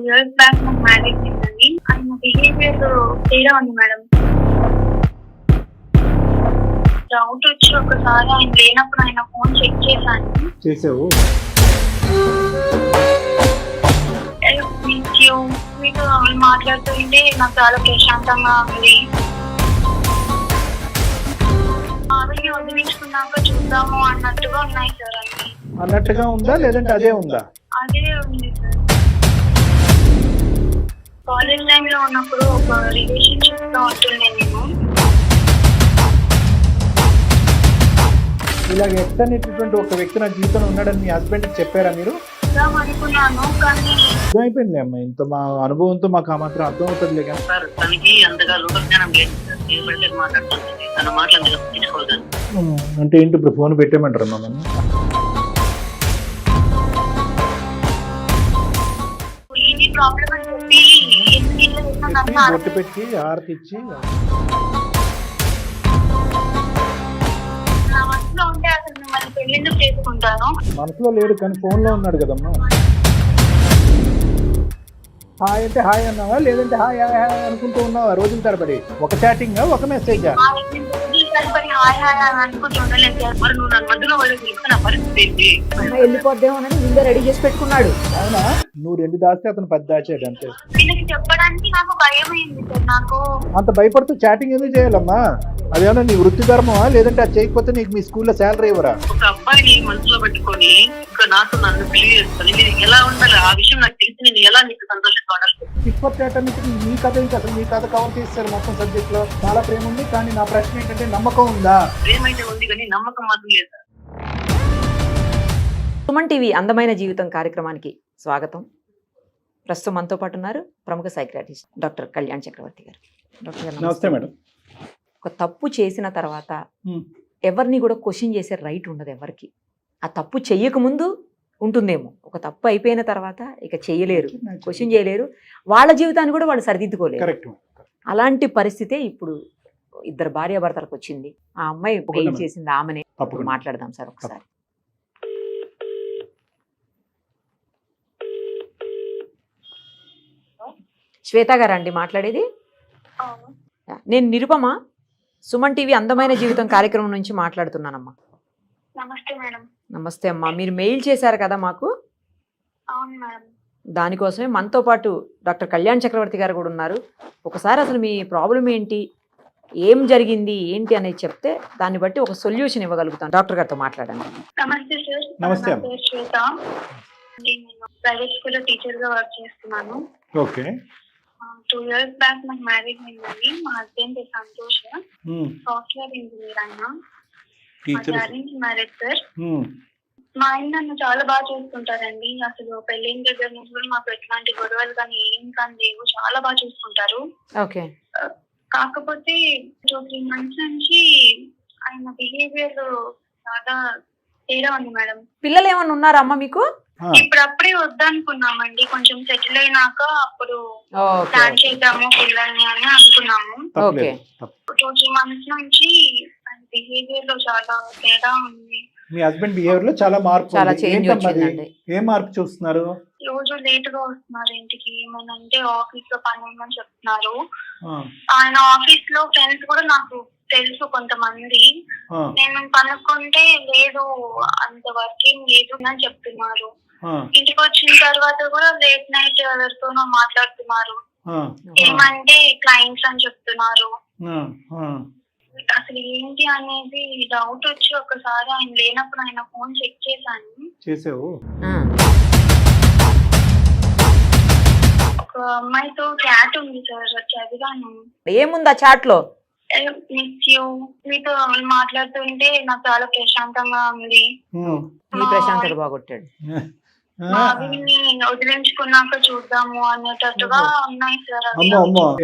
Years back నాకు marriage అయిందండి. ఆయన బిహేవియర్ తేడా ఉంది మేడం. డౌట్ వచ్చి ఒకసారి ఆయన లేనప్పుడు ఆయన ఫోన్ చెక్ చేశాను. మీతో మాట్లాడుతుంటే నాకు చాలా ప్రశాంతంగా ఉంది. ఆవిడని వదిలించుకున్నాక చూద్దాము అన్నట్టుగా ఉన్నాయి సార్. అన్నట్టుగా ఉందా లేదంటే అదే ఉందా? అదే ఉంది సార్. కాలేజ్ టైంలో ఉన్నప్పుడు ఒక రిలేషన్షిప్ లో ఉంటుండే నేను. ఇలాగ ఎక్స్ అనేటటువంటి ఒక వ్యక్తి నా జీవితంలో ఉన్నాడని మీ హస్బెండ్ చెప్పారా మీరు? అనుకున్నాను కానీ అర్థమైపోయింది అమ్మా. ఇంత మా అనుభవంతో మాకు ఆ మాత్రం అర్థం అవుతుంది కదా సార్. తనకి అంతగా లోకజ్ఞానం లేదు సార్. ఏ పడితే మాట్లాడుతుంది, తన మాటలు అంతగా పట్టించుకోవద్దని. అంటే ఏంటి ఇప్పుడు ఫోన్ పెట్టేయమంటారు మమ్మల్ని? ఇది ప్రాబ్లం అని చెప్పి బొట్టు పెట్టి ఆరతి ఇచ్చి నా మనసులో ఉంటే అసలు మిమ్మల్ని పెళ్ళెందుకు చేసుకుంటాను. మనసులో లేడు కానీ ఫోన్ లో ఉన్నాడు కదమ్మా. హాయ్ అంటే హాయ్ అన్నావా లేదంటే హాయ్ హాయ్ హాయ్ అనుకుంటూ ఉన్నావా రోజుల తరబడి? ఒక చాటింగ్ ఒక మెసేజా? మరి నువ్వు నా మధ్యలో వాళ్ళకి నా పరిస్థితి ఏంటి? వెళ్ళిపోద్దేమోనని ముందే రెడీ చేసి పెట్టుకున్నాడు. అవునా? నువ్వు 2 దాస్తే అతను 10 దాచాడు అంతే. వీళ్ళకి చెప్పడానికి నాకు భయం అయింది సార్. నాకు అంత భయపడుతూ చాటింగ్ ఎందుకు చేయాలమ్మా? అదేమన్నా నీ వృత్తి ధర్మమా లేదంటే అది చేయకపోతే నీకు మీ స్కూల్లో శాలరీ ఇవ్వరా? ఒక అబ్బాయిని మనసులో పెట్టుకొని ఇంకా నాతో నన్ను పెళ్లి చేసుకొని మీరు ఎలా ఉండాలి ఆ విషయం నాకు తెలిసి నేను ఎలా నీకు సంతోషంగా ఉండాలి? మీ కథ ఇంకా అసలు మీ కథ కవర్ చేస్తారు మొత్తం సబ్జెక్ట్ లో. చాలా ప్రేమ ఉంది కానీ నా ప్రశ్న ఏంటంటే నమ్మకం ఉందా? ప్రేమ అయితే ఉంది కానీ నమ్మకం మాత్రం లేదు సార్. సుమన్ టీవీ అందమైన జీవితం కార్యక్రమానికి స్వాగతం. ప్రస్తుతం మనతో పాటు ఉన్నారు ప్రముఖ సైకియాట్రిస్ట్ డాక్టర్ కళ్యాణ్ చక్రవర్తి గారు. డాక్టర్ గారు నమస్తే మేడం. ఒక తప్పు చేసిన తర్వాత ఎవరిని కూడా క్వశ్చన్ చేసే రైట్ ఉండదు ఎవరికి. ఆ తప్పు చెయ్యకముందు ఉంటుందేమో, ఒక తప్పు అయిపోయిన తర్వాత ఇక చెయ్యలేరు, క్వశ్చన్ చేయలేరు, వాళ్ళ జీవితాన్ని కూడా వాళ్ళు సరిదిద్దుకోలేరు. అలాంటి పరిస్థితే ఇప్పుడు 2 భార్యాభర్తలకు వచ్చింది. ఆ అమ్మాయి పెళ్లి చేసింది ఆమెనే. మాట్లాడదాం సార్ ఒకసారి. శ్వేత గారు అండి మాట్లాడేది? నేను నిరుపమ, సుమన్ టీవీ అందమైన జీవితం కార్యక్రమం నుంచి మాట్లాడుతున్నానమ్మా. నమస్తే మేడం. నమస్తే అమ్మా. మీరు మెయిల్ చేశారు కదా మాకు, అవును మేడం. దానికోసమే మనతో పాటు డాక్టర్ కళ్యాణ్ చక్రవర్తి గారు కూడా ఉన్నారు. ఒకసారి అసలు మీ ప్రాబ్లం ఏంటి, ఏం జరిగింది ఏంటి అనేది చెప్తే దాన్ని బట్టి ఒక సొల్యూషన్ ఇవ్వగలుగుతాను. డాక్టర్ గారితో మాట్లాడండి. నమస్తే సార్. నమస్తే. నా పేరు శ్వేత. నేను ప్రైవేట్ స్కూల్లో టీచర్ గా వర్క్ చేస్తున్నాను. ఓకే. 2 ఇయర్స్ బ్యాక్ నాకు మ్యారేజ్ అయిందండి. మా హస్బెండ్ సంతోష్, సాఫ్ట్వేర్ ఇంజనీర్. ఆయన అరేంజ్ మ్యారేజ్ సార్. మా ఆయన నన్ను చాలా బాగా చూసుకుంటారండి. అసలు పెళ్ళైన దగ్గర నుంచి కూడా మాకు ఎట్లాంటి గొడవలు కానీ ఏం కానీ లేవు. చాలా బాగా చూసుకుంటారు. ఓకే. కాకపోతే 2-3 months నుంచి ఆయన బిహేవియర్ చాలా తేడా ఉంది మేడం. పిల్లలు ఏమన్నా ఉన్నారా అమ్మ మీకు? ఇప్పుడప్పుడే వద్దనుకున్నామండి. కొంచెం సెటిల్ అయినాక అప్పుడు ప్లాన్ చేద్దాము పిల్లల్ని అని అనుకున్నాము. 2-3 months నుంచి ఆయన బిహేవియర్ లో చాలా తేడా ఉంది. మీ హస్బెండ్ బిహేవియర్ లో చాలా మార్పు, చాలా చేంజ్ వచ్చిందండి. ఏ మార్పు చూస్తున్నారు? రోజు లేట్ గా వస్తున్నారు ఇంటికి. ఏమనంటే ఆఫీస్ లో పని ఉందని చెప్తున్నారు. ఆయన ఆఫీస్ లో ఫ్రెండ్స్ కూడా నాకు తెలుసు కొంతమంది. నేను కనుక్కుంటే లేదు అంత వర్కింగ్ లేదు అని చెప్తున్నారు. ఇంటికి వచ్చిన తర్వాత కూడా లేట్ నైట్ ఎవరితోనో మాట్లాడుతున్నారు. ఏమంటే క్లయింట్స్ అని చెప్తున్నారు. అసలు ఏంటి అనేది డౌట్ వచ్చి ఒకసారి ఆయన లేనప్పుడు ఆయన ఫోన్ చెక్ చేశాను. ఒక అమ్మాయితో చాట్ ఉంది సార్, చదివాను. ఏముంది ఆ చాట్ లో? మీతో మాట్లాడుతుంటే నాకు చాలా ప్రశాంతంగా ఉంది. ప్రశాంతత బాగొట్టాడు. వదిలించుకున్నాక చూద్దాము అనేటట్టుగా ఉన్నాయి సార్.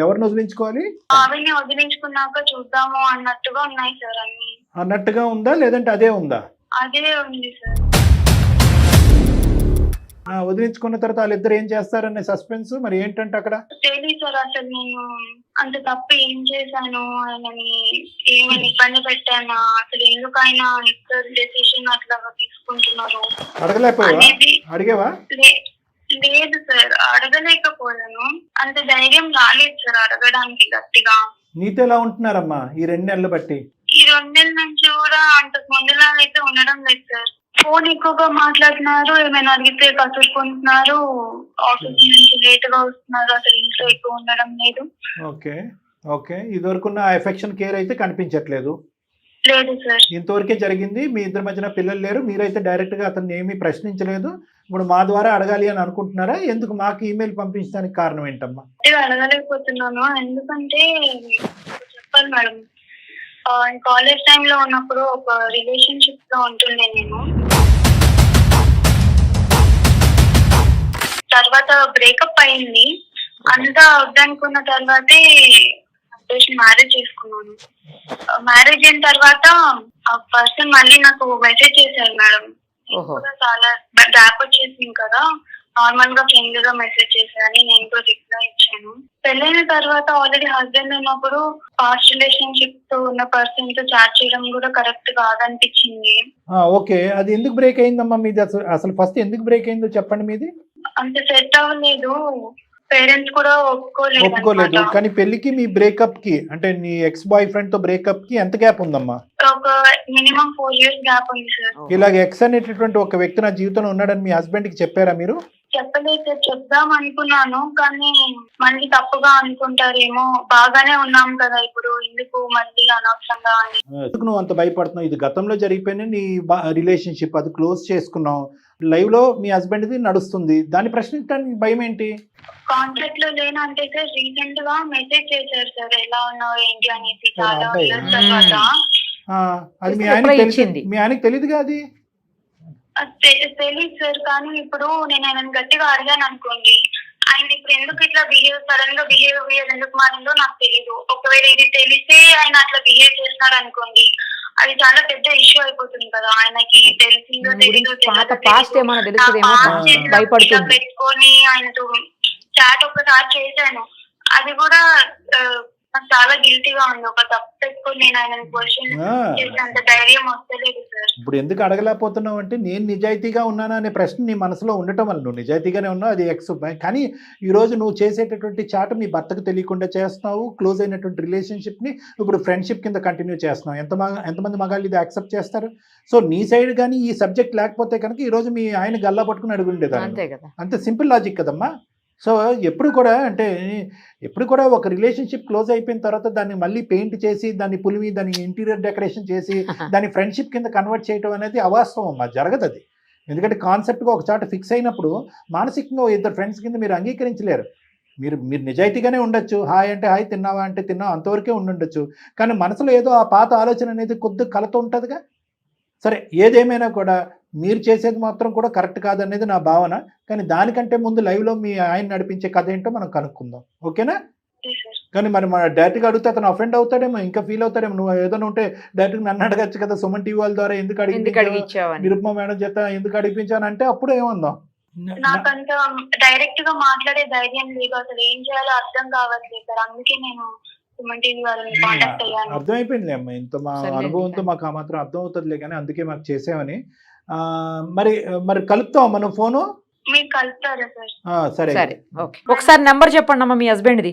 ఎవరిని వదిలించుకోవాలి? ఆవిడ్ని వదిలించుకున్నాక చూద్దాము అన్నట్టుగా ఉన్నాయి సార్. అన్ని అన్నట్టుగా ఉందా లేదంటే అదే ఉందా? అదే ఉంది సార్. వదిలించుకున్న తర్వాత వాళ్ళిద్దరు ఏం చేస్తారనే సస్పెన్స్ మరి ఏంటంటే అక్కడ తెలియదు సార్. అసలు నేను అంత తప్పు ఏం చేశాను, ఆయనని ఏమైనా ఇబ్బంది పెట్టానా, అసలు ఎందుకు ఆయన డెసిషన్ అట్లా తీసుకుంటున్నారు అడగలేకపోయావా? అడిగేవా? లేదు సార్, అడగలేదు. అడగలేకపోయాను, అంత ధైర్యం రాలేదు సార్ అడగడానికి గట్టిగా. నీతో ఎలా ఉంటున్నారమ్మా ఈ 2 నెలలు బట్టి? ఈ 2 నెలల నుంచి కూడా అంతకు ముందులా అయితే ఉండడం లేదు సార్. ఫోన్ ఎక్కువగా మాట్లాడుతున్నారు, ఏమైనా అడిగితే కసురుకుంటున్నారు, ఆఫీస్ నుంచి లేట్ గా వస్తున్నారు, అసలు ఇంట్లో ఎక్కువ ఉండడం లేదు. ఓకే ఓకే, ఇదివరకున్న ఎఫెక్షన్ కేర్ అయితే కనిపించట్లేదు. లేదు సార్. ఇంతవరకే జరిగింది. మీ ఇద్దరి మధ్యన పిల్లలు లేరు, మీరైతే డైరెక్ట్ గా అతన్ని ఏమీ ప్రశ్నించలేదు. ఇప్పుడు మా ద్వారా అడగాలి అని అనుకుంటున్నారా? ఎందుకు మాకు ఈమెయిల్ పంపించడానికి కారణం ఏంటమ్మా? అడగలేకపోతున్నాను ఎందుకంటే చెప్పాలి మేడం, కాలేజ్ టైంలో ఉన్నప్పుడు ఒక రిలేషన్షిప్ లో ఉంటుండే నేను. తర్వాత బ్రేకప్ అయింది, అంతా వద్దనుకున్న తర్వాతే మ్యారేజ్ చేసుకున్నాను. మ్యారేజ్ అయిన తర్వాత ఆ పర్సన్ మళ్ళీ నాకు మెసేజ్ చేశారు మేడం. చాలా గ్యాప్ వచ్చేసింది కదా, నార్మల్ గా ఫ్రెండ్ గా మెసేజ్ చేశారని నేను కూడా రిప్లై ఇచ్చాను. పెళ్ళైన తర్వాత ఆల్రెడీ హస్బెండ్ ఉన్నప్పుడు పాస్ట్ రిలేషన్షిప్ తో ఉన్న పర్సన్ తో చాట్ చేయడం కూడా కరెక్ట్ కాదనిపించింది. ఓకే, అది ఎందుకు బ్రేక్ అయిందమ్మా మీది? అసలు ఫస్ట్ ఎందుకు బ్రేక్ అయిందో చెప్పండి. మీది అంత సెట్ అవ్వలేదు, పేరెంట్స్ కూడా ఒప్పుకోలేదు. కానీ పెళ్లికి మీ బ్రేకప్ కి, అంటే నీ ఎక్స్ బాయ్ ఫ్రెండ్ తో బ్రేకప్ కి ఎంత గ్యాప్ ఉందమ్మా? ఒక మినిమం 4 years గ్యాప్ ఉంది సార్. ఇలాగ ఎక్స్ అనేటటువంటి ఒక వ్యక్తి నా జీవితంలో ఉన్నాడని మీ హస్బెండ్ కి చెప్పారా మీరు? చెప్పలేదు సార్, చెప్దాం అనుకున్నాను కానీ మళ్ళీ తప్పుగా అనుకుంటారేమో, బాగానే ఉన్నాం కదా ఇప్పుడు ఎందుకు మళ్ళీ అనవసరంగా అని. ఎందుకు నువ్వు అంత భయపడుతున్నావు? ఇది గతంలో జరిగిపోయిన నీ రిలేషన్షిప్, అది క్లోజ్ చేసుకున్నావు, లైవ్ లో మీ హస్బెండ్ ది నడుస్తుంది, దాన్ని ప్రశ్నించడానికి భయం ఏంటి? కాంటాక్ట్ లో లేనంటే సార్ రీసెంట్ గా మెసేజ్ చేశారు సార్, ఎలా ఉన్నావు ఏంటి అనేసి. చాలా years తర్వాత అది మీ ఆయనకి తెలియదుగా? అది తెలియదు సార్, కానీ ఇప్పుడు నేను ఆయన గట్టిగా అడిగాను అనుకోండి, ఆయన ఇప్పుడు ఎందుకు ఇట్లా సడన్ గా బిహేవియర్ ఎందుకు మారిందో నాకు తెలీదు. ఒకవేళ ఇది తెలిస్తే ఆయన అట్లా బిహేవ్ చేస్తున్నాడు అనుకోండి, అది చాలా పెద్ద ఇష్యూ అయిపోతుంది కదా. ఆయనకి తెలిసిందో తెలీదో పెట్టుకొని ఆయనతో చాట్ ఒక్కసారి చేశాను, అది కూడా నాకు చాలా గిల్టీగా ఉంది. ఒక తప్పు పెట్టుకొని నేను ఆయన క్వశ్చన్ చేసేంత ధైర్యం వస్తలేదు సార్. ఇప్పుడు ఎందుకు అడగలేకపోతున్నావు అంటే, నేను నిజాయితీగా ఉన్నానా అనే ప్రశ్న నీ మనసులో ఉండటం వల్ల నువ్వు నిజాయితీగానే ఉన్నావు, అది ఎక్స్. కానీ ఈ రోజు నువ్వు చేసేటటువంటి చాట్ మీ భర్తకు తెలియకుండా చేస్తున్నావు. క్లోజ్ అయినటువంటి రిలేషన్షిప్ ని ఇప్పుడు ఫ్రెండ్షిప్ కింద కంటిన్యూ చేస్తున్నావు. ఎంతమంది మగాళ్ళు ఇది యాక్సెప్ట్ చేస్తారు? సో నీ సైడ్ కానీ ఈ సబ్జెక్ట్ లేకపోతే కనుక ఈ రోజు మీ ఆయన గల్లా పట్టుకుని అడుగుండేదాన్ని. అంతే సింపుల్ లాజిక్ కదమ్మా. సో ఎప్పుడు కూడా ఒక రిలేషన్షిప్ క్లోజ్ అయిపోయిన తర్వాత దాన్ని మళ్ళీ పెయింట్ చేసి, దాన్ని పులిమి, దాన్ని ఇంటీరియర్ డెకరేషన్ చేసి, దాన్ని ఫ్రెండ్షిప్ కింద కన్వర్ట్ చేయడం అనేది అవాస్తవం అమ్మా, జరగదు అది. ఎందుకంటే కాన్సెప్ట్గా ఒక చాట ఫిక్స్ అయినప్పుడు మానసికంగా ఇద్దరు ఫ్రెండ్స్ కింద మీరు అంగీకరించలేరు. మీరు నిజాయితీగానే ఉండొచ్చు, హాయ్ అంటే హాయ్, తిన్నావా అంటే తిన్నావు, అంతవరకే ఉండుండొచ్చు. కానీ మనసులో ఏదో ఆ పాత ఆలోచన అనేది కొద్దిగా కలతో ఉంటుందిగా. సరే, ఏదేమైనా కూడా మీరు చేసేది మాత్రం కూడా కరెక్ట్ కాదనేది నా భావన. కానీ దానికంటే ముందు లైవ్లో మీ ఆయన నడిపించే కథ ఏంటో మనం కనుక్కుందాం, ఓకేనా? కానీ మరి మన డైరెక్ట్గా అడిగితే అతను అఫెండ్ అవుతాడేమో, ఇంకా ఫీల్ అవుతాడేమో. నువ్వు ఏదైనా ఉంటే డైరెక్ట్గా నన్ను అడగచ్చు కదా, సుమన్ టీవీ వాళ్ళ ద్వారా ఎందుకు అడిగించావు, నిరుపమ మేడం చేత ఎందుకు అడిగించాను అంటే అప్పుడు ఏమందాం? నాకంత డైరెక్ట్ గా మాట్లాడే ధైర్యం లేదు, అసలు ఏం చేయాలో అర్థం కావట్లేదు సార్. అందుకే నేను అర్థమైపోయింది అమ్మా, ఇంత మా అనుభవంతో మాకు ఆ మాత్రం అర్థం అవుతుందిలే, కానీ అందుకే మాకు చేసామని. మరి కలుపుతాం మనం ఫోను? మీరు కలుపుతారా సార్? సరే సరే, ఓకే. ఒకసారి నెంబర్ చెప్పండి అమ్మా మీ హస్బెండ్ది.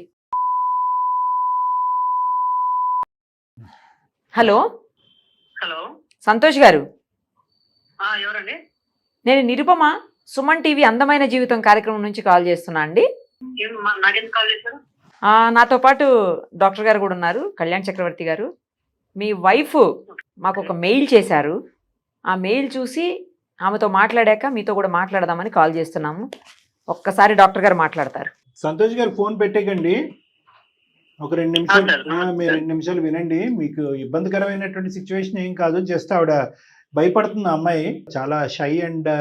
హలో హలో, సంతోష్ గారు, ఎవరండి? నేను నిరుపమ, సుమన్ టీవీ అందమైన జీవితం కార్యక్రమం నుంచి కాల్ చేస్తున్నా అండి. నాకెందుకు కాల్ చేశారు? నాతో పాటు డాక్టర్ గారు కూడా ఉన్నారు, కళ్యాణ్ చక్రవర్తి గారు. మీ వైఫ్ మాకు ఒక మెయిల్ చేశారు, ఆ మెయిల్ చూసి ఆమెతో మాట్లాడాక మీతో కూడా మాట్లాడదామని కాల్ చేస్తున్నాము. ఒక్కసారి డాక్టర్ గారు మాట్లాడతారు. సంతోష్ గారు ఫోన్ పెట్టేకండి, ఒక 2 నిమిషాలు మీరు 2 నిమిషాలు వినండి. మీకు ఇబ్బందికరమైనటువంటి సిచ్యువేషన్ ఏం కాదు, జస్ట్ ఆవిడ భయపడుతుంది. అమ్మాయి చాలా షై అండ్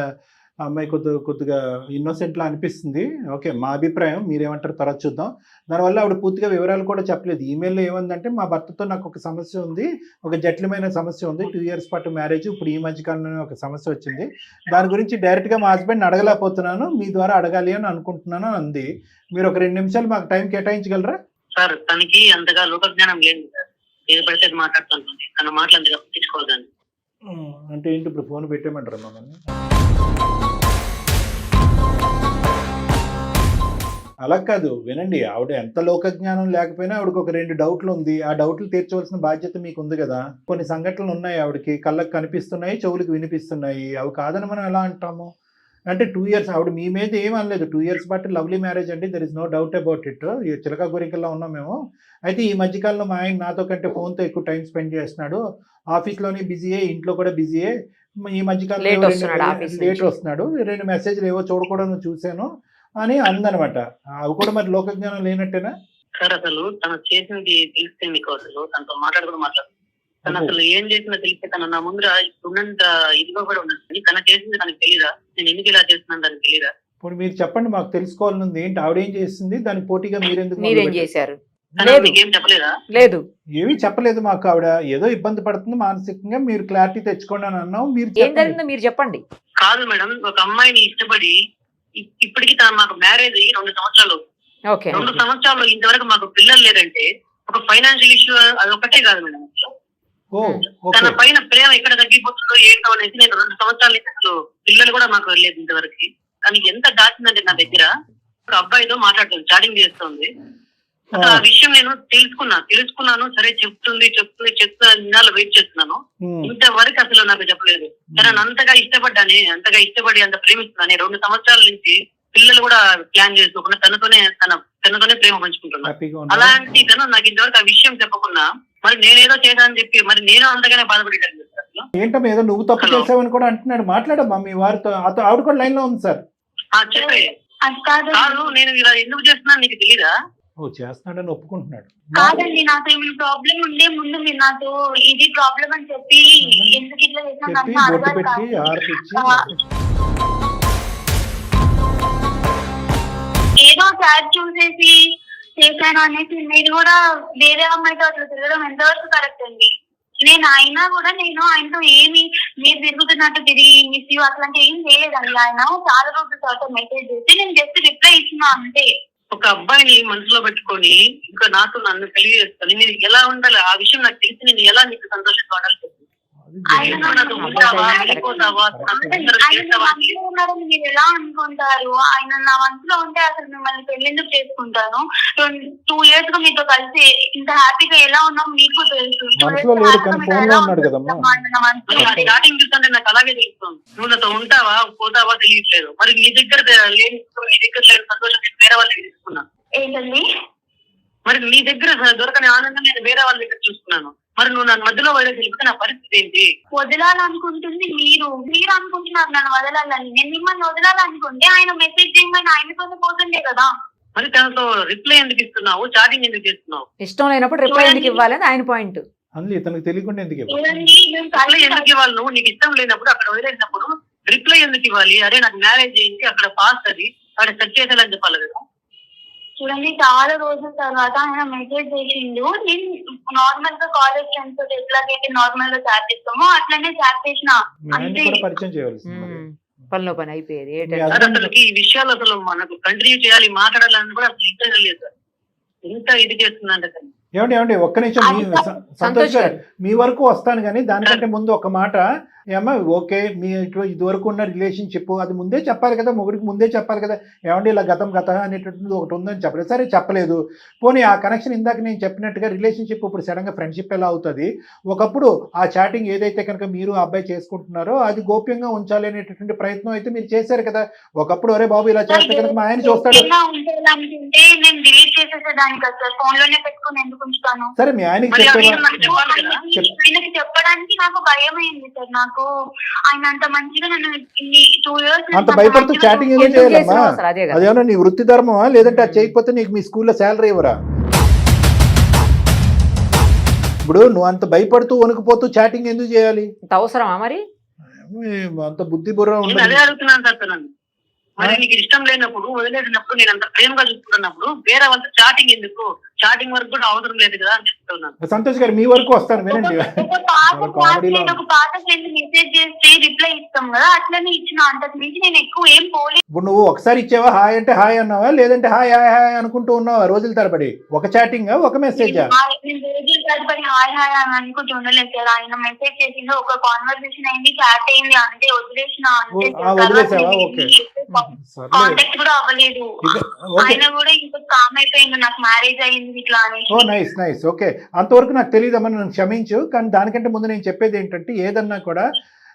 అమ్మాయి కొద్దిగా ఇన్నోసెంట్లా అనిపిస్తుంది. ఓకే, మా అభిప్రాయం, మీరేమంటారు తర్వాత చూద్దాం. దానివల్ల ఆవిడ పూర్తిగా వివరాలు కూడా చెప్పలేదు. ఈమెయిల్లో ఏముందంటే, మా భర్తతో నాకు ఒక సమస్య ఉంది, ఒక జటిలమైన సమస్య ఉంది, 2 years పాటు మ్యారేజ్, ఇప్పుడు ఈ మధ్యకాలంలో ఒక సమస్య వచ్చింది, దాని గురించి డైరెక్ట్గా మా హస్బెండ్ అడగలేకపోతున్నాను, మీ ద్వారా అడగాలి అని అనుకుంటున్నాను అంది. మీరు ఒక 2 నిమిషాలు మాకు టైం కేటాయించగలరా? సార్, తనకి అంతగా లోక జ్ఞానం లేదు సార్, ఏది పడితే మాట్లాడుతుంటుంది, తన మాటలు అంతగా పట్టించుకోవద్దండి. అంటే ఏంటి, ఇప్పుడు ఫోన్ పెట్టేయమంటారా మమ్మల్ని? అలా కాదు, వినండి, ఆవిడ ఎంత లోక జ్ఞానం లేకపోయినా ఆవిడకి ఒక 2 డౌట్లు ఉంది. ఆ డౌట్లు తీర్చవలసిన బాధ్యత మీకు ఉంది కదా. కొన్ని సంఘటనలు ఉన్నాయి, ఆవిడకి కళ్ళకి కనిపిస్తున్నాయి, చెవులకు వినిపిస్తున్నాయి. అవి కాదని మనం ఎలా అంటాము? అంటే 2 ఇయర్స్ ఆవిడ మీ మీద ఏం అనలేదు. 2 ఇయర్స్ బట్టి లవ్లీ మ్యారేజ్ అండి, there is no doubt about it. ఈ చిలక గోరికల్లా ఉన్నాం మేము. అయితే ఈ మధ్యకాలంలో మా ఆయన నాతో కంటే ఫోన్తో ఎక్కువ టైం స్పెండ్ చేస్తున్నాడు, ఆఫీస్లోనే బిజీయే, ఇంట్లో కూడా బిజీయే. ఈ మధ్యకాలంలో లేట్ వస్తున్నాడు, 2 మెసేజ్లు ఏవో చూడకూడదు చూశాను అని అందనమాట. అవి కూడా మరి లోక జ్ఞానం లేనట్టేనా? సార్ అసలు తను చేసింది తెలిస్తే మీకు అసలు తనతో మాట్లాడు తను అసలు ఏం చేసినా తెలిస్తే తను నా ముందర ఉన్నంత ఇదిగా కూడా ఉన్నది. తను చేసింది తనకు తెలీదా? నేను ఎందుకు ఇలా చేస్తున్నాను తనకు తెలీదా? ఇప్పుడు మీరు చెప్పండి, మాకు తెలుసుకోవాలనుంది. ఏంటి ఆవిడ ఏం చేసింది, దానికి పోటీగా మీరేం చేశారు? ఏం చెప్పలేదా? లేదు, ఏమీ చెప్పలేదు మాకు. ఆవిడ ఏదో ఇబ్బంది పడుతుంది మానసికంగా, మీరు క్లారిటీ తెచ్చుకోండి అని అన్నాం. మీరు ఏం జరిగిందో మీరు చెప్పండి. కాదు మేడం, ఒక అమ్మాయిని ఇష్టపడి ఇప్పటికి మాకు మ్యారేజ్ 2 సంవత్సరాలు. 2 సంవత్సరాలు ఇంతవరకు మాకు పిల్లలు లేరంటే ఒక ఫైనాన్షియల్ ఇష్యూ అది ఒకటే కాదు మేడం. తన పైన ప్రేమ ఎక్కడ తగ్గిపోతుందో ఏంటో అనేసి నేను 2 సంవత్సరాల నుంచి అసలు పిల్లలు కూడా మాకు లేదు ఇంతవరకు. కానీ ఎంత దాచిందంటే నా దగ్గర ఒక అబ్బాయితో మాట్లాడుతుంది, చాటింగ్ చేస్తుంది. అసలు ఆ విషయం నేను తెలుసుకున్నాను. సరే చెప్తుంది ఇన్నాళ్ళు వెయిట్ చేస్తున్నాను. ఇంతవరకు అసలు నాకు చెప్పలేదు. తనను అంతగా ఇష్టపడ్డానే, అంతగా ఇష్టపడి అంత ప్రేమిస్తున్నానే 2 సంవత్సరాల నుంచి పిల్లలు కూడా ప్లాన్ చేసుకోకుండా తనతోనే ప్రేమ పంచుకుంటున్నాను. అలాంటి తను నాకు ఇంతవరకు ఆ విషయం చెప్పకుండా మరి నేనేదో చేశానని చెప్పి మరి నేను అంతగానే బాధపడేటాను. ఏంటమ్మా ఏదో నువ్వు తప్పు చేసావని కూడా అంటున్నాడు. మాట్లాడమ్మా మీ వారితో, ఆవిడ కూడా లైన్ లో ఉంది సార్. చెప్పే కాదు, నేను ఇలా ఎందుకు చేస్తున్నాను నీకు తెలీదా? చేస్తున్నాడని ఒప్పుకుంటున్నాడు. కాదండి, నాకు ఏమైనా ప్రాబ్లం ఉండే ముందు మీరు నాతో ఇది ప్రాబ్లం అని చెప్పి ఎందుకు ఇట్లా ఏదో చాట్ చూసేసి చేశాను అనేసి మీరు కూడా వేరే అమ్మాయితో అట్లా తిరగడం ఎంతవరకు కరెక్ట్ అండి? నేను అయినా కూడా నేను ఆయనతో ఏమి మీరు తిరుగుతున్నట్టు తిరిగి మిస్ యూ అట్లాంటి ఏం చేయలేదండి. ఆయన చాలా రోజుల తర్వాత మెసేజ్ చేసి నేను జస్ట్ రిప్లై ఇచ్చినా అంతే. ఒక అబ్బాయిని మనసులో పెట్టుకొని ఇంకా నన్ను పెళ్లి చేసుకొని మీరు ఎలా ఉండాలి ఆ విషయం నాకు తెలిసి నేను ఎలా నీకు సంతోషంగా ఉండాలి? మీరు ఎలా అనుకుంటారు? ఆయన నా మనసులో ఉంటే అసలు మిమ్మల్ని పెళ్ళెందుకు చేసుకుంటాను? 2 years గా మీతో కలిసి ఇంత హ్యాపీగా ఎలా ఉన్నాం మీకు తెలుసు. స్టార్టింగ్ చూస్తుంటే నాకు అలాగే తెలుస్తుంది. నువ్వు నాతో ఉంటావా పోతావా తెలియట్లేదు. మరి నీ దగ్గర లేని సంతోషం వేరే వాళ్ళకి తీసుకున్నా ఏంటండి? మరి నీ దగ్గర దొరకని ఆనందం నేను వేరే వాళ్ళ దగ్గర చూసుకున్నాను. మరి నువ్వు నన్ను మధ్యలో వదిలేసి వెళ్ళిపోతే నా పరిస్థితి ఏంటి? వదలాలనుకుంటుంది మీరు అనుకుంటున్నారు నన్ను వదలాలని. నేను మిమ్మల్ని వదలాలనుకుంటే ఆయన మెసేజ్ చేయమని ఆయనతోనే పోతుండే కదా. మరి తనతో రిప్లై ఎందుకు ఇస్తున్నావు? చాటింగ్ ఎందుకు చేస్తున్నావు? ఇష్టం లేనప్పుడు రిప్లై ఎందుకు ఇవ్వాలని ఆయన పాయింట్. అందులో తనకు తెలియకుండా ఎందుకు ఎందుకు ఇవ్వాలి? నువ్వు నీకు ఇష్టం లేనప్పుడు అక్కడ వదిలేసినప్పుడు రిప్లై ఎందుకు ఇవ్వాలి? అరే నాకు మ్యారేజ్ అయింది, అక్కడ పాస్ అది అక్కడ సెట్ చేసేయాలని చెప్పాలి కదా. చూడండి, చాలా రోజుల తర్వాత ఆయన మెసేజ్ చేసిండు. నేను నార్మల్ గా కాలేజ్ ఫ్రెండ్స్ తోటి ఎట్లాగైతే నార్మల్ గా చాట్ చేస్తామో అట్లనే చాట్ చేసిన. పనిలో పని అయిపోయేది. అసలు ఈ విషయాలు అసలు మనకు కంటిన్యూ చేయాలి మాట్లాడాలని కూడా అసలు ఇంట్రెస్ట్ లేదు సార్. ఇంత ఇది చేస్తుందంటే ఏమండి ఒక్క నిమిషం, సంతోష్ గారు మీ వరకు వస్తాను కానీ దానికంటే ముందు ఒక మాట. ఏమన్నా ఓకే, మీ ఇది వరకు ఉన్న రిలేషన్షిప్ అది ముందే చెప్పాలి కదా, మొగుడికి ముందే చెప్పాలి కదా. ఏమంటే ఇలా గతం అనేటువంటిది ఒకటి ఉందని చెప్పలేదు. సరే చెప్పలేదు, పోనీ ఆ కనెక్షన్ ఇందాక నేను చెప్పినట్టుగా రిలేషన్షిప్ ఇప్పుడు సడన్గా ఫ్రెండ్షిప్ ఎలా అవుతుంది? ఒకప్పుడు ఆ చాటింగ్ ఏదైతే కనుక మీరు ఆ అబ్బాయి చేసుకుంటున్నారో అది గోప్యంగా ఉంచాలి అనేటటువంటి ప్రయత్నం అయితే మీరు చేశారు కదా. ఒకప్పుడు అరే బాబు ఇలా చేస్తే కనుక మా ఆయన చూస్తాడు. సరే మీ ఆయనకి చెప్పడానికి నాకు భయం అయింది సార్. నాకు ఆయన అంత మంచిగా నన్ను 2 years అంత భయపడుతూ చాటింగ్ ఎందుకు చేయాలమ్మా? అదేమన్నా నీ వృత్తి ధర్మమా? లేదంటే అది చేయకపోతే నీకు మీ స్కూల్లో శాలరీ ఇవ్వరా? ఇప్పుడు నువ్వు అంత భయపడుతూ వణుకుపోతూ చాటింగ్ ఎందుకు చేయాలి? అవసరమా మరి? అంత బుద్ధి బుర్ర ఉంటుంది. అదే అడుగుతున్నాను సార్. మరి నీకు ఇష్టం లేనప్పుడు వదిలేసినప్పుడు నేను అంత ప్రేమగా చూసుకున్నప్పుడు వేరే వాళ్ళతో చాటింగ్ ఎందుకు? చాటింగ్ వరకు కూడా అవసరం లేదు కదా అని చెప్తున్నాను. సంతోష్ గారు మీ వరకు వస్తాను వినండి. ఒక పాత ఫ్రెండ్ మెసేజ్ చేస్తే రిప్లై ఇస్తాం కదా, అట్లనే ఇచ్చిన. అంతకు మించి నేను ఎక్కువ ఏం పోలేదు. ఇప్పుడు నువ్వు ఒకసారి ఇచ్చావా హాయ్ అంటే హాయ్ అన్నావా, లేదంటే హాయ్ హాయ్ హాయ్ అనుకుంటూ ఉన్నావా రోజుల తరబడి? ఒక చాటింగ్ ఒక మెసేజా? నేను రోజులు తరబడి హాయ్ హాయ్ అని అనుకుంటూ ఉండలేదు సార్. ఆయన మెసేజ్ చేసింది, ఒక కాన్వర్సేషన్ అయింది, చాట్ అయింది, అంతే వదిలేసిన. వదిలేసావా? ఓకే, కాంటాక్ట్ కూడా అవ్వలేదు. ఆయన కూడా ఇంకా కామ్ అయిపోయింది, నాకు మ్యారేజ్ అయింది ఇట్లా అని. ఓ నైస్ నైస్. ఓకే, అంతవరకు నాకు తెలియదమ్మా, నన్ను క్షమించు. కానీ దానికంటే ముందు నేను చెప్పేది ఏంటంటే, ఏదన్నా కూడా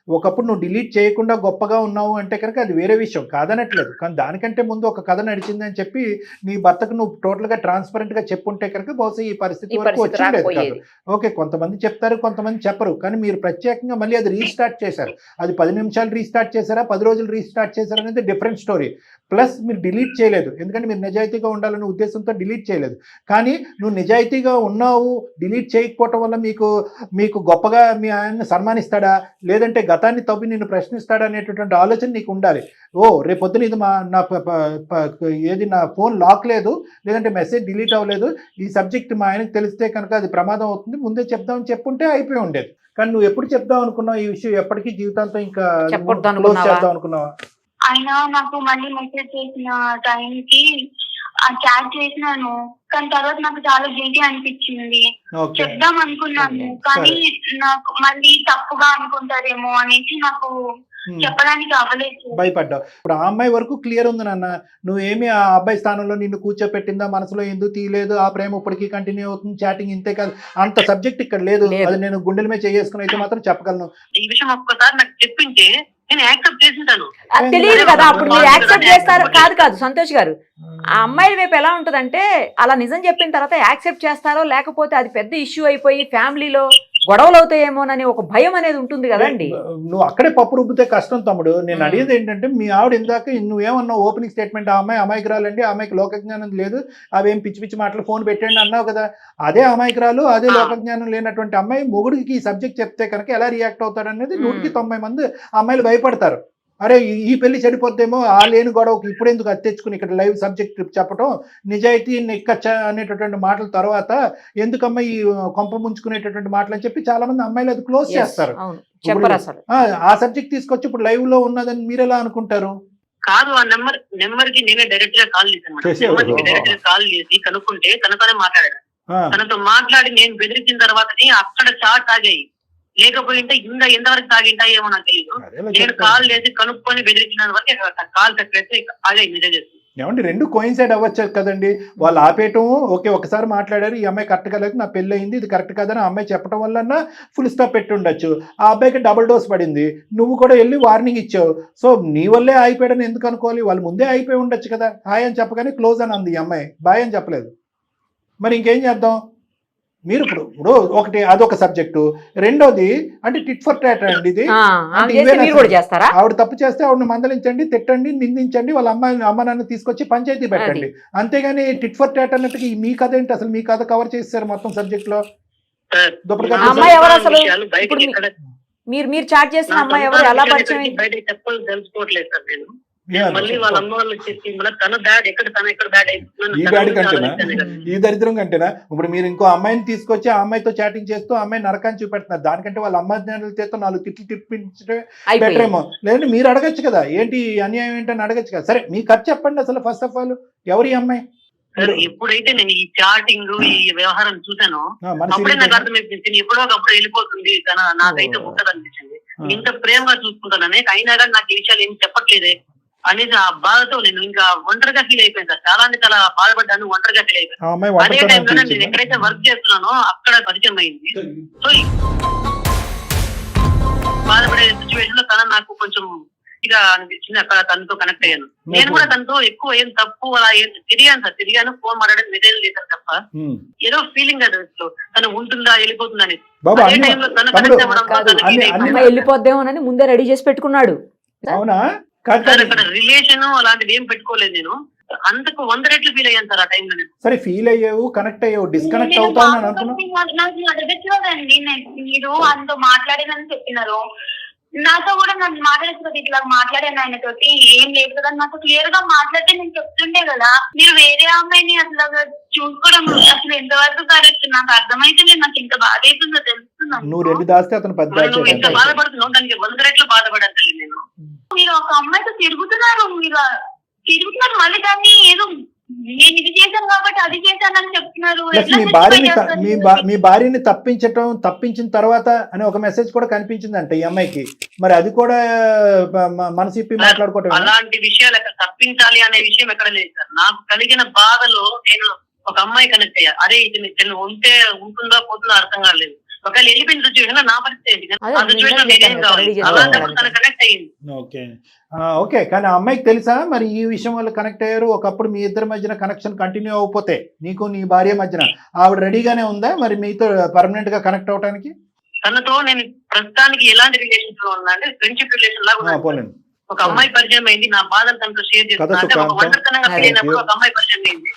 ఒకప్పుడు నువ్వు డిలీట్ చేయకుండా గొప్పగా ఉన్నావు అంటే కనుక అది వేరే విషయం, కాదనట్లేదు. కానీ దానికంటే ముందు ఒక కథ నడిచిందని చెప్పి నీ భర్తకు నువ్వు టోటల్గా ట్రాన్స్పరెంట్గా చెప్పుంటే కనుక బహుశా ఈ పరిస్థితి వరకు వచ్చిండేది కాదు. ఓకే, కొంతమంది చెప్తారు, కొంతమంది చెప్పరు. కానీ మీరు ప్రత్యేకంగా మళ్ళీ అది రీస్టార్ట్ చేశారు. అది 10 నిమిషాలు రీస్టార్ట్ చేశారా, 10 రోజులు రీస్టార్ట్ చేశారా అనేది డిఫరెంట్ స్టోరీ. ప్లస్ మీరు డిలీట్ చేయలేదు, ఎందుకంటే మీరు నిజాయితీగా ఉండాలనే ఉద్దేశంతో డిలీట్ చేయలేదు. కానీ నువ్వు నిజాయితీగా ఉన్నావు, డిలీట్ చేయకపోవటం వల్ల మీకు గొప్పగా మీ ఆయన్ని సన్మానిస్తాడా, లేదంటే గతాన్ని తవ్వి నిన్ను ప్రశ్నిస్తాడా అనేటటువంటి ఆలోచన నీకు ఉండాలి. ఓ రేపొద్దున ఇది ఏది నా ఫోన్ లాక్ లేదు, లేదంటే మెసేజ్ డిలీట్ అవ్వలేదు, ఈ సబ్జెక్ట్ మా ఆయనకు తెలిస్తే కనుక అది ప్రమాదం అవుతుంది, ముందే చెప్దామని చెప్పుంటే అయిపోయి ఉండేది. కానీ నువ్వు ఎప్పుడు చెప్దాం అనుకున్నావు ఈ విషయం? ఎప్పటికీ జీవితాంతం ఇంకా క్లోజ్ చేద్దాం అనుకున్నావా? ఆయన నాకు మళ్ళీ మెసేజ్ చేసిన టైంకి చాట్ చేసినాను, కానీ తర్వాత నాకు చాలా గిల్టీ అనిపించింది. చెప్దాం అనుకున్నాను, కానీ నాకు మళ్ళీ తప్పుగా అనుకుంటారేమో అనేసి నాకు చెప్పడానికి అవ్వలేదు. భయపడ్డావు. ఇప్పుడు ఆ అమ్మాయి వరకు క్లియర్ ఉంది నాన్న, నువ్వేమి ఆ అబ్బాయి స్థానంలో నిన్ను కూర్చోపెట్టిందా, మనసులో ఎందుకు తీయలేదు, ఆ ప్రేమ ఇప్పటికీ కంటిన్యూ అవుతుంది, చాటింగ్ ఇంతే కాదు, అంత సబ్జెక్ట్ ఇక్కడ లేదు. అది నేను గుండెల మీద చేసుకుని అయితే మాత్రం చెప్పగలను. ఈ విషయం ఒక్కసారి నాకు చెప్పింటే నేను యాక్సెప్ట్ చేసింటాను. తెలియదు కదా అప్పుడు మీరు యాక్సెప్ట్ చేస్తారు. కాదు సంతోష్ గారు, ఆ అమ్మాయి వైపు ఎలా ఉంటదంటే అలా నిజం చెప్పిన తర్వాత యాక్సెప్ట్ చేస్తారో, లేకపోతే అది పెద్ద ఇష్యూ అయిపోయి ఫ్యామిలీలో గొడవలు అవుతాయేమోనని ఒక భయం అనేది ఉంటుంది కదండి. నువ్వు అక్కడే పప్పు రుబ్బితే కష్టం తమ్ముడు. నేను అడిగేది ఏంటంటే, మీ ఆవిడ ఇందాక నువ్వేమన్నావు ఓపెనింగ్ స్టేట్మెంట్, ఆ అమాయకురాలండి, అమ్మాయికి లోకజ్ఞానం లేదు, అవేం పిచ్చి పిచ్చి మాటలు ఫోన్ పెట్టండి అన్నావు కదా. అదే అమాయకురాలు, అదే లోకజ్ఞానం లేనటువంటి అమ్మాయి మొగుడికి ఈ సబ్జెక్ట్ చెప్తే కనుక ఎలా రియాక్ట్ అవుతాడు అనేది 190 మంది అమ్మాయిలు భయపడతారు. అరే ఈ పెళ్లి చెడిపోద్దేమో, ఆ లేని గొడవకు ఇప్పుడు ఎందుకు తెచ్చుకుని ఇక్కడ లైవ్ సబ్జెక్ట్ చెప్పడం, నిజాయితీ నెక్కచ్చ అనేటటువంటి మాటల తర్వాత ఎందుకమ్మా ఈ కొంప ముంచుకునేటటువంటి మాటలు అని చెప్పి చాలా మంది అమ్మాయిలు అది క్లోజ్ చేస్తారు. ఆ సబ్జెక్ట్ తీసుకొచ్చి ఇప్పుడు లైవ్ లో ఉన్నదని మీరు ఎలా అనుకుంటారు? కాదు, ఆ నెంబర్ కి నేనే డైరెక్ట్ గా కాల్ చేశాను. డైరెక్ట్ గా కాల్ చేసి కనుక్కుంటే తనతోనే మాట్లాడాను. తనతో మాట్లాడి నేను బెదిరించిన తర్వాతనే అక్కడ చాట్ ఆగాయి. లేకపోయింటే ఇంకా ఎంతవరకు తాగింటా ఏమో నాకు తెలియదు. నేను కాల్ చేసి కనుక్కొని బెదిరించిన వరకు కాల్ తక్కువైతే అదే నిజం చేస్తుంది. ఏమంటే రెండు కోయిన్సైడ్ అవ్వచ్చు కదండి. వాళ్ళు ఆపేయటం ఓకే, ఒకసారి మాట్లాడారు, ఈ అమ్మాయి కరెక్ట్ కాలేదు, నా పెళ్ళి అయింది, ఇది కరెక్ట్ కాదని ఆ అమ్మాయి చెప్పడం వల్ల ఫుల్ స్టాప్ పెట్టి ఉండొచ్చు. ఆ అబ్బాయికి డబుల్ డోస్ పడింది, నువ్వు కూడా వెళ్ళి వార్నింగ్ ఇచ్చావు. సో నీ వల్లే ఆగిపోయాడని ఎందుకు అనుకోవాలి? వాళ్ళు ముందే అయిపోయి ఉండొచ్చు కదా. హాయ్ అని చెప్పగానే క్లోజ్ అని అంది ఈ అమ్మాయి, బాయ్ అని చెప్పలేదు. మరి ఇంకేం చేద్దాం? మీరు ఇప్పుడు ఒకటి అదొక సబ్జెక్టు, రెండోది అంటే టిట్ ఫర్ టాట్ అండి. ఇది ఆవిడ తప్పు చేస్తే ఆవిడని మందలించండి, తిట్టండి, నిందించండి, వాళ్ళ అమ్మ నాన్న తీసుకొచ్చి పంచాయతీ పెట్టండి. అంతేగాని టిట్ ఫర్ టాట్ అన్నట్టుగా మీ కథ ఏంటి? అసలు మీ కథ కవర్ చేస్తారు మొత్తం సబ్జెక్ట్ లో. మీరు చాట్ చేసిన అమ్మాయి ఎవరు, ఎలా పరిచయం? తెలుసుకోవట్లేదు సార్ నేను. మళ్ళీ వాళ్ళ అమ్మ వాళ్ళు చెప్పి తన బ్యాడ్ ఎక్కడ, తన ఎక్కడ బ్యాడ్ అయిపోతుంది. ఈ బ్యాడ్ కంటేనా, ఈ దరిద్రం కంటేనా? ఇప్పుడు మీరు ఇంకో అమ్మాయిని తీసుకొచ్చి ఆ అమ్మాయితో చాటింగ్ చేస్తూ అమ్మాయి నరకాన్ని చూపెడుతున్నారు. దానికంటే వాళ్ళ అమ్మాయితో 4 తిట్లు తిప్పించడం బెటర్ ఏమో. లేదంటే మీరు అడగచ్చు కదా, ఏంటి అన్యాయం ఏంటని అడగచ్చు కదా. సరే మీ ఖర్చు చెప్పండి అసలు. ఫస్ట్ ఆఫ్ ఆల్ ఎవరి అమ్మాయి? ఎప్పుడైతే నేను ఈ చాటింగ్ ఈ వ్యవహారం చూసానో అప్పుడే నాకు అర్థమైపోయింది, ఎప్పుడో ఒకప్పుడు వెళ్ళిపోతుంది, నాకైతే ఉంటది అనిపించింది. ఇంత ప్రేమగా చూసుకుంటానని, అయినా కానీ నాకు ఈ విషయాలు ఏం చెప్పట్లేదే అనేది ఆ బాధతో నేను ఇంకా ఒంటరిగా ఫీల్ అయిపోయింది సార్. చాలా అంటే చాలా బాధపడ్డాను, ఒంటరిగా ఫీల్ అయిపోయాను. అదే టైంలో నేను ఎక్కడైతే వర్క్ చేస్తున్నానో అక్కడ పరిచయం అయింది. సో బాధపడే సిచ్యువేషన్ లో తన నాకు కొంచెం ఇక అనిపించింది, అక్కడ తనతో కనెక్ట్ అయ్యాను. నేను కూడా తనతో ఎక్కువ ఏం తప్పు అలా ఏం తిరిగాను, ఫోన్ మాట్లాడడం మెసేజ్ చేశాను తప్ప ఏదో ఫీలింగ్ అది తను ఉంటుందా వెళ్ళిపోతుందా అని. అదే టైంలో తన కనెక్ట్ అవ్వడం వెళ్ళిపోద్దేమోనని ముందే రెడీ చేసి పెట్టుకున్నాడు. అవునా? అక్కడ రిలేషన్ అలాంటిది ఏం పెట్టుకోలేదు నేను. అంతకు 100 రెట్లు ఫీల్ అయ్యాను సార్ ఆ టైంలో. సరే ఫీల్ అయ్యావు, కనెక్ట్ అయ్యావు, డిస్కనెక్ట్ అవుతాను నాకు అడగచ్చుదండి. మీరు అంత మాట్లాడేదని చెప్పినారు, నాతో కూడా నన్ను మాట్లాడచ్చు కదా ఇట్లా మాట్లాడాను ఆయనతోటి, ఏం లేదు కదా నాకు క్లియర్ గా మాట్లాడితే నేను చెప్తుండే కదా. మీరు వేరే అమ్మాయిని అట్లా చూసుకోవడం అసలు ఎంతవరకు కరెక్ట్ నాకు అర్థమైతే నాకు ఇంత బాధ అవుతుందో తెలుస్తున్నాను. నువ్వు 2 దాస్తే అతను 10 నువ్వు ఎంత దాచాడు. బాధపడుతున్నావు దానికి 100 రెట్లు బాధపడాను తల్లి నేను. మీరు ఒక అమ్మాయితో తిరుగుతున్నారు, మీరు తిరుగుతున్నారు, మళ్ళీ దాన్ని ఏదో నేను ఇది చేశాను కాబట్టి అది చేశానని చెప్తున్నారు. ప్లస్ మీ భార్యని తప్పించిన తర్వాత అని ఒక మెసేజ్ కూడా కనిపించిందంట ఈ అమ్మాయికి. మరి అది కూడా మనసు ఇప్పి మాట్లాడుకోవటం. అలాంటి విషయాలు ఎక్కడ తప్పించాలి అనే విషయం ఎక్కడ లేదు సార్. నాకు కలిగిన బాధలో నేను ఒక అమ్మాయి కనెక్ట్ అయ్యా. అరే ఇది ఉంటే ఉంటుందో పోతుందో అర్థం కాలేదు. ఒకవేళ వెళ్ళిపోయిన సిచ్యువేషన్ నా పరిస్థితి ఏంటి, ఆ సిచ్యువేషన్ నేనేం కావాలి, అలాంటప్పుడు తన కనెక్ట్ అయ్యింది. ఓకే కానీ ఆ అమ్మాయికి తెలుసా మరి ఈ విషయం వల్ల కనెక్ట్ అయ్యారు? ఒకప్పుడు మీ ఇద్దరి మధ్యన కనెక్షన్ కంటిన్యూ అవ్వకపోతే నీకు నీ భార్య మధ్యన ఆవిడ రెడీగానే ఉందా మరి మీతో పర్మనెంట్ గా కనెక్ట్ అవడానికి? తనతో నేను ప్రస్తుతానికి ఎలాంటి రిలేషన్షిప్ లో ఉన్నా అంటే ఫ్రెండ్షిప్ రిలేషన్ లాగా పోలేండి. ఒక అమ్మాయి పరిచయం అయింది, నా బాధలు తనతో షేర్ చేస్తున్నా. అంటే ఒక ఒంటరితనంగా ఫీల్ అయినప్పుడు ఒక అమ్మాయి పరిచయం అయింది,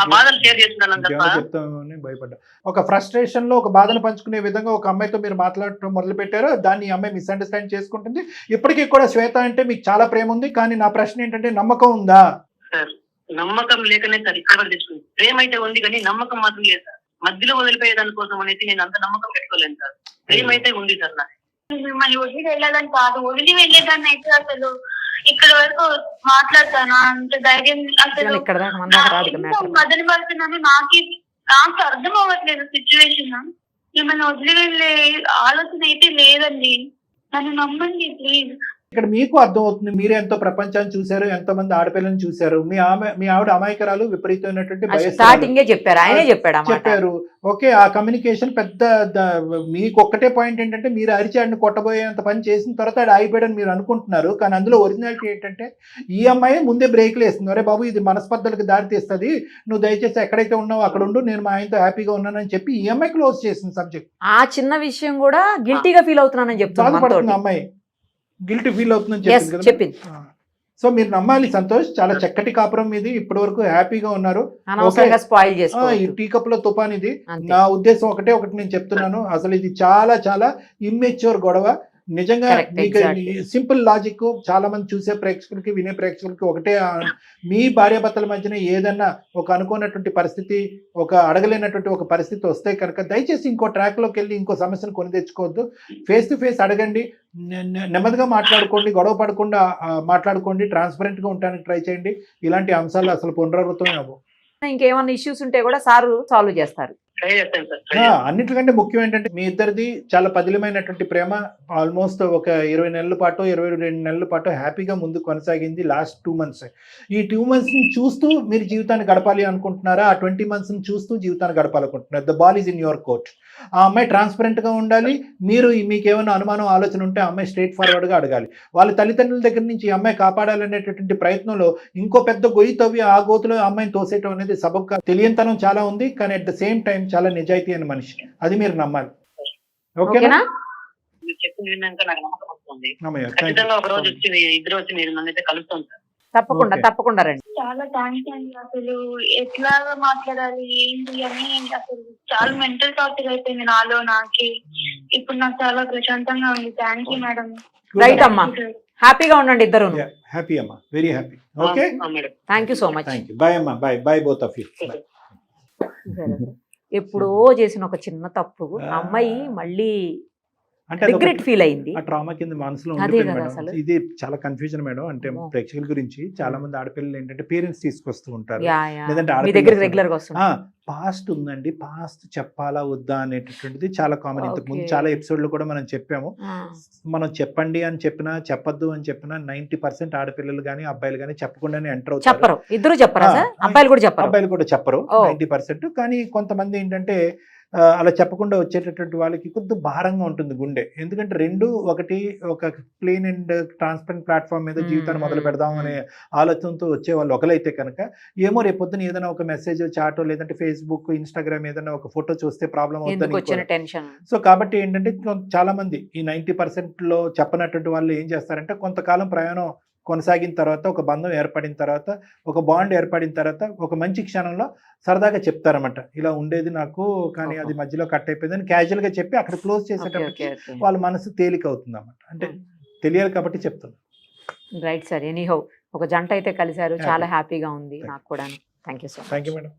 ఆ బాధలు షేర్ చేస్తున్నాను తప్ప. చెప్తామని భయపడ్డా. ఒక ఫ్రస్ట్రేషన్ లో ఒక బాధను పంచుకునే విధంగా ఒక అమ్మాయితో మీరు మాట్లాడటం మొదలు పెట్టారు. దాన్ని ఈ అమ్మాయి మిస్అండర్స్టాండ్ చేసుకుంటుంది. ఇప్పటికీ కూడా శ్వేత అంటే మీకు చాలా ప్రేమ ఉంది, కానీ నా ప్రశ్న ఏంటంటే నమ్మకం ఉందా? సార్ నమ్మకం లేకనే సార్ ఇక్కడ తెచ్చుకుంది. ప్రేమ అయితే ఉంది కానీ నమ్మకం మాత్రం లేదు సార్. మధ్యలో వదిలిపోయేదాని కోసం అనేది నేను అంత నమ్మకం పెట్టుకోలేను సార్. ప్రేమ అయితే ఉంది సార్ నాకు. మిమ్మల్ని వదిలి వెళ్ళాలని కాదు, వదిలి వెళ్ళేదాన్ని అయితే అసలు ఇక్కడ వరకు మాట్లాడతానా అంత ధైర్యం అసలు మదన పడుతున్నాను. నాకు అర్థం అవ్వట్లేదు సిచ్యువేషన్. మిమ్మల్ని వదిలి వెళ్ళే ఆలోచన అయితే లేదండి, నన్ను నమ్మండి ప్లీజ్. ఇక్కడ మీకు అర్థం అవుతుంది, మీరే ఎంతో ప్రపంచాన్ని చూశారు, ఎంతో మంది ఆడపిల్లని చూశారు. మీ ఆవిడ అమాయకరాలు, విపరీతమైనటువంటి స్టార్టింగే చెప్పారు, ఆయనే చెప్పారు. ఓకే, ఆ కమ్యూనికేషన్ పెద్ద మీకు ఒక్కటే పాయింట్ ఏంటంటే మీరు అరిచాడిని కొట్టబోయేంత పని చేసిన తర్వాత అది ఆగిపోయాడని మీరు అనుకుంటున్నారు. కానీ అందులో ఒరిజినాలిటీ ఏంటంటే ఈ అమ్మాయి ముందే బ్రేక్లు వేస్తుంది. అరే బాబు ఇది మనస్పర్ధలకు దారి తీస్తుంది, నువ్వు దయచేసి ఎక్కడైతే ఉన్నావు అక్కడ ఉండు, నేను మా ఆయనతో హ్యాపీగా ఉన్నానని చెప్పి ఈ అమ్మాయి క్లోజ్ చేసింది సబ్జెక్ట్. ఆ చిన్న విషయం కూడా గిల్టీగా ఫీల్ అవుతున్నానని చెప్తాను. అమ్మాయి గిల్టీ ఫీల్ అవుతుందని చెప్పింది. సో మీరు నమ్మాలి సంతోష్, చాలా చక్కటి కాపురం ఇది, ఇప్పటి వరకు హ్యాపీగా ఉన్నారు. ఈ టీ కప్ లో తుఫాన్ ఇది. నా ఉద్దేశం ఒకటి నేను చెప్తున్నాను, అసలు ఇది చాలా చాలా ఇమ్మెచ్యూర్ గొడవ. నిజంగా మీకు సింపుల్ లాజిక్ చాలా మంది చూసే ప్రేక్షకులకి వినే ప్రేక్షకులకి ఒకటే, మీ భార్యాభర్తల మధ్యన ఏదన్నా ఒక అనుకోనటువంటి పరిస్థితి, ఒక అడగలేనటువంటి ఒక పరిస్థితి వస్తే కనుక దయచేసి ఇంకో ట్రాక్ లోకి వెళ్ళి ఇంకో సమస్యను కొని తెచ్చుకోవద్దు. ఫేస్ టు ఫేస్ అడగండి, నెమ్మదిగా మాట్లాడుకోండి, గొడవ పడకుండా మాట్లాడుకోండి, ట్రాన్స్పరెంట్ గా ఉండడానికి ట్రై చేయండి. ఇలాంటి అంశాలు అసలు పునరావృతం అవ్వవు. ఇంకేమన్నా ఇష్యూస్ ఉంటే కూడా సార్ సాల్వ్ చేస్తారు. అన్నిటికంటే ముఖ్యం ఏంటంటే మీ ఇద్దరిది చాలా పదిలమైనటువంటి ప్రేమ. ఆల్మోస్ట్ ఒక 20 నెలల పాటు 22 నెలల పాటు హ్యాపీగా ముందు కొనసాగింది. లాస్ట్ 2 months, ఈ 2 months చూస్తూ మీరు జీవితాన్ని గడపాలి అనుకుంటున్నారా? ఆ 20 months చూస్తూ జీవితాన్ని గడపాలనుకుంటున్నారు. The ball is in your court. ఆ అమ్మాయి ట్రాన్స్పరెంట్ గా ఉండాలి. మీరు మీకు ఏమైనా అనుమానం ఆలోచన ఉంటే ఆ అమ్మాయి స్ట్రైట్ ఫార్వర్డ్ గా అడగాలి. వాళ్ళ తల్లిదండ్రుల దగ్గర నుంచి ఈ అమ్మాయి కాపాడాలనేటటువంటి ప్రయత్నంలో ఇంకో పెద్ద గొయ్యి తవ్వి ఆ గోతులో అమ్మాయిని తోసేయటం అనేది సబబుగా తెలియంతనం చాలా ఉంది. కానీ అట్ ద సేమ్ టైం చాలా నిజాయితీ అయిన మనిషి, అది మీరు నమ్మాలి. ఓకేనా? చెప్పింది విన్నాక నాకు నమ్మకం వస్తుంది. ఖచ్చితంగా ఒక రోజు వచ్చి ఇద్దరు వచ్చి మీరు నన్ను అయితే కలుస్తాం సార్. తప్పకుండా రండి. చాలా థ్యాంక్స్ అండి. అసలు ఎట్లా మాట్లాడాలి ఏంటి అని అసలు చాలా మెంటల్ టార్చర్ అయిపోయింది నాలో నాకే. ఇప్పుడు నాకు చాలా ప్రశాంతంగా ఉంది. Thank you madam. రైట్ అమ్మా, హ్యాపీగా ఉండండి ఇద్దరు. హ్యాపీ అమ్మా, very happy. Okay, thank you so much. Bye అమ్మా, బాయ్ బోత్ ఆఫ్ యూ. ఎప్పుడో చేసిన ఒక చిన్న తప్పు అమ్మాయి మళ్ళీ రిగ్రెట్ ఫీల్ అయింది. ఆ ట్రామా కింద మనసులో ఉండిపోయింది మేడం. ఇది చాలా కన్ఫ్యూజన్ మేడం. అంటే ప్రేక్షకుల గురించి చాలా మంది ఆడపిల్లలు ఏంటంటే పేరెంట్స్ తీసుకొస్తూ ఉంటారు, లేదంటే పాస్ట్ ఉందండి, పాస్ట్ చెప్పాలా వద్దా అనేటటువంటిది చాలా కామన్. ఇంతకు ముందు చాలా ఎపిసోడ్ లో కూడా మనం చెప్పాము. మనం చెప్పండి అని చెప్పినా చెప్పొద్దు అని చెప్పినా 90% ఆడపిల్లలు గానీ అబ్బాయిలు గానీ చెప్పకుండానే ఎంటర్ అవుతారు. అబ్బాయిలు కూడా చెప్పరు 90%. కానీ కొంతమంది ఏంటంటే అలా చెప్పకుండా వచ్చేటటువంటి వాళ్ళకి కొద్దిగా భారంగా ఉంటుంది గుండె. ఎందుకంటే రెండు ఒకటి, ఒక ప్లెయిన్ అండ్ ట్రాన్స్పరెంట్ ప్లాట్ఫామ్ మీద జీవితాన్ని మొదలు పెడదాం అనే ఆలోచనతో వచ్చే వాళ్ళు ఒకలైతే కనుక, ఏమో రేపొద్దున ఏదైనా ఒక మెసేజ్ చాటో లేదంటే ఫేస్బుక్ ఇన్స్టాగ్రామ్ ఏదైనా ఒక ఫోటో చూస్తే ప్రాబ్లం అవుతుంది. సో కాబట్టి ఏంటంటే చాలా మంది ఈ 90% లో చెప్పనటువంటి వాళ్ళు ఏం చేస్తారంటే కొంతకాలం ప్రయాణం కొనసాగిన తర్వాత, ఒక బంధం ఏర్పడిన తర్వాత, ఒక బాండ్ ఏర్పడిన తర్వాత ఒక మంచి క్షణంలో సరదాగా చెప్తారన్నమాట, ఇలా ఉండేది నాకు కానీ అది మధ్యలో కట్ అయిపోయింది అని క్యాజువల్ గా చెప్పి అక్కడ క్లోజ్ చేసేటప్పటికి వాళ్ళ మనసు తేలిక అవుతుంది అన్నమాట. అంటే తెలియాలి కాబట్టి చెప్తాను. రైట్ సార్, ఎనీహౌ ఒక జంట అయితే కలిశారు, చాలా హ్యాపీగా ఉంది నాకు కూడా. Thank you so much. Thank you madam.